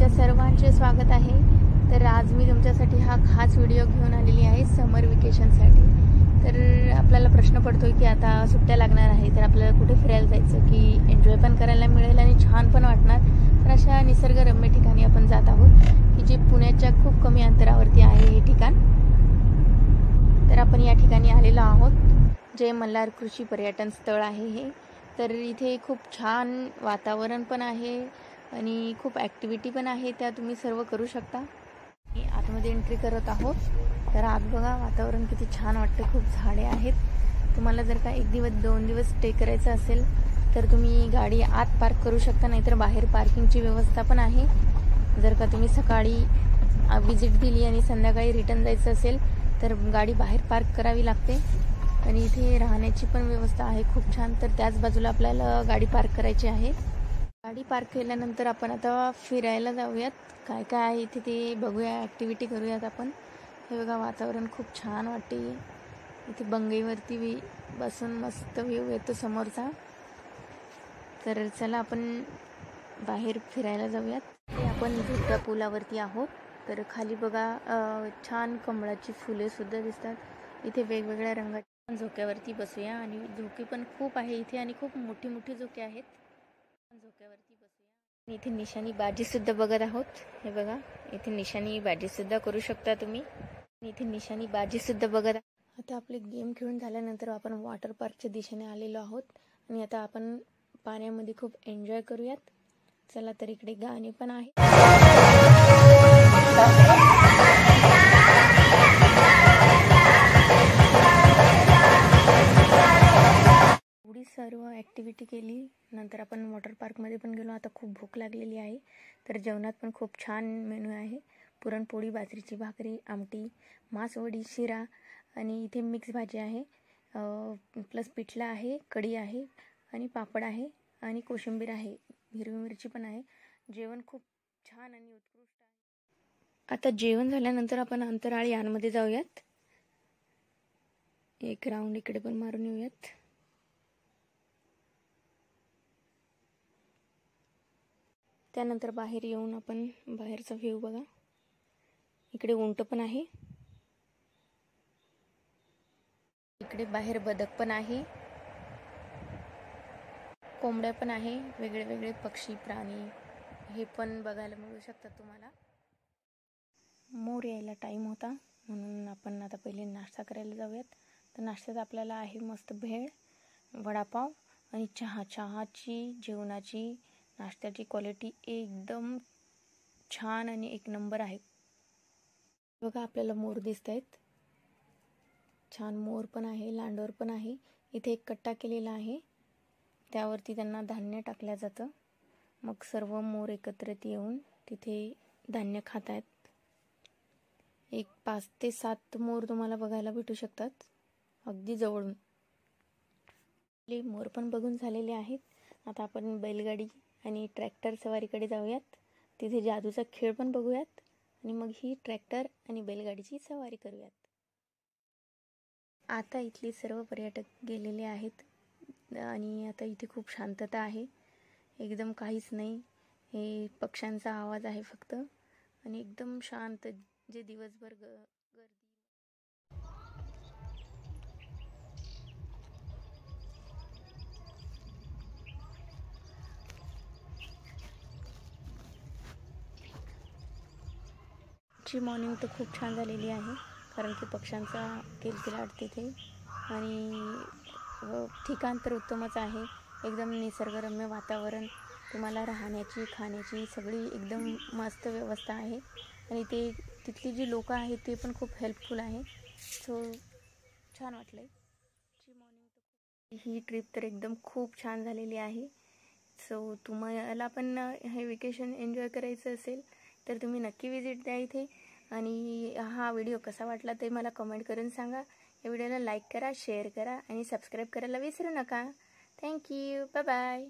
तुमच्या सर्वांचे स्वागत आहे। तर आज मी तुमच्यासाठी हा खास व्हिडिओ घेऊन आलेली आहे समर वेकेशनसाठी। तर आपल्याला प्रश्न पडतोय की आता सुट्ट्या लागणार आहे, तर आपल्याला कुठे फिरायला जायचं की एन्जॉय पण करायला मिळेल आणि छान पण वाटणार। तर अशा निसर्गरम्य ठिकाणी आपण जात आहोत की जे पुण्याच्या खूप कमी अंतरावरती आहे हे ठिकाण। तर आपण या ठिकाणी आलेलो आहोत। जय मल्हार कृषी पर्यटन स्थळ आहे हे। तर इथे खूप छान वातावरण पण आहे आणि खूप ॲक्टिव्हिटी पण आहे, त्या तुम्ही सर्व करू शकता। आतमध्ये एंट्री करत आहोत। तर आत बघा वातावरण किती छान वाटते, खूप झाडे आहेत। तुम्हाला जर का एक दिवस 2 दिवस स्टे करायचं असेल तर तुम्ही गाडी आत पार्क करू शकता, नाहीतर बाहेर पार्किंगची व्यवस्था पण आहे। जर का तुम्ही सकाळी विजिट दिली आणि संध्याकाळी रिटर्न जायचं असेल तर गाडी बाहेर पार्क करावी लागते। आणि इथे राहण्याची पण व्यवस्था आहे खूप छान। तर त्याच बाजूला आपल्याला गाडी पार्क करायची आहे। गाडी पार्क केल्यानंतर आपण आता फिरायला जाऊयात। काय काय आहे इथे ते बघूया, ॲक्टिव्हिटी करूयात आपण। हे बघा वातावरण खूप छान वाटते। इथे बंगईवरती बसून मस्त व्ह्यू येतो समोरचा। तर चला आपण बाहेर फिरायला जाऊयात। आपण झोक्या पुलावरती आहोत। तर खाली बघा छान कमळाची फुले सुद्धा दिसतात। इथे वेगवेगळ्या रंगाच्या झोक्यावरती बसूया। आणि झोके पण खूप आहे इथे आणि खूप मोठी मोठी झोके आहेत। झोक्यावरती बसूया। इथे निशाणी बाजी सुद्धा बघत आहोत। हे बघा इथे निशाणी बाजी सुद्धा करू शकता तुम्ही। इथे निशाणी बाजी सुद्धा बघत। आता आपले गेम खेळून झाल्यानंतर आपण वॉटर पार्कच्या दिशेने आलेलो आहोत आणि आता आपण पाण्यामध्ये खूप एन्जॉय करूयात। चला तर इकडे गाणे पण आहे। एवढी सर्व ॲक्टिव्हिटी केली, नंतर आपण वॉटर पार्कमध्ये पण गेलो। आता खूप भूक लागलेली आहे, तर जेवणात पण खूप छान मेनू आहे। पुरणपोळी, बाजरीची भाकरी, आमटी, मासवडी, शिरा आणि इथे मिक्स भाजी आहे, प्लस पिठला आहे, कढी आहे आणि पापड आहे आणि कोशिंबीर आहे, हिरवी मिरची पण आहे। जेवण खूप छान आणि उत्कृष्ट आहे। आता जेवण झाल्यानंतर आपण अंतराळ यानमध्ये जाऊयात। एक राऊंड इकडे पण मारून येऊयात। त्यानंतर बाहेर येऊन आपण बाहेरचा व्ह्यू बघा। इकडे उंट पण आहे, इकडे बाहेर बदक पण आहे, कोंबड्या पण आहे, वेगळे वेगळे पक्षी प्राणी हे पण बघायला मिळू शकतात तुम्हाला। मोर यायला टाईम होता म्हणून आपण आता पहिले नाश्ता करायला जाऊयात। तर नाश्त्यात आपल्याला आहे मस्त भेळ, वडापाव आणि चहा। चहाची, जेवणाची, नाश्त्याची क्वालिटी एकदम छान आणि एक नंबर आहे। बघा आपल्याला मोर दिसत आहेत, छान मोर पण आहे, लांडोर पण आहे। इथे एक कट्टा केलेला आहे, त्यावरती त्यांना धान्य टाकलं जातं। मग सर्व मोर एकत्रित येऊन तिथे धान्य खात आहेत। एक 5 ते 7 मोर तुम्हाला बघायला भेटू शकतात अगदी जवळून। मोर पण बघून झालेले आहेत। आता आपण बैलगाडी आणि ट्रॅक्टर सवारीकडे जाऊयात। तिथे जादूचा खेळ पण बघूयात आणि मग ही ट्रॅक्टर आणि बैलगाडीची सवारी करूयात। आता इथले सर्व पर्यटक गेलेले आहेत आणि आता इथे खूप शांतता आहे, एकदम काहीच नाही। हे पक्ष्यांचा आवाज आहे फक्त आणि एकदम शांत, जे दिवसभर गर्दी। ची मॉर्निंग तर खूप छान झालेली आहे, कारण की पक्ष्यांचा किलकिलाट तिथे आणि ठिकाण तर उत्तमच आहे। एकदम निसर्गरम्य वातावरण, तुम्हाला राहण्याची, खाण्याची सगळी एकदम मस्त व्यवस्था आहे। आणि तिथली जी लोकं आहेत ते पण खूप हेल्पफुल आहे। सो छान वाटलं ची मॉर्निंग। ही ट्रिप तर एकदम खूप छान झालेली आहे। सो तुम्हाला पण हे वेकेशन एन्जॉय करायचं असेल तर तुम्ही नक्की विजिट द्या इथे। आणि हा व्हिडिओ कसा वाटला ते मला कमेंट करून सांगा। या व्हिडिओला लाईक करा, शेअर करा आणि सबस्क्राईब करायला विसरू नका। Thank you, bye bye.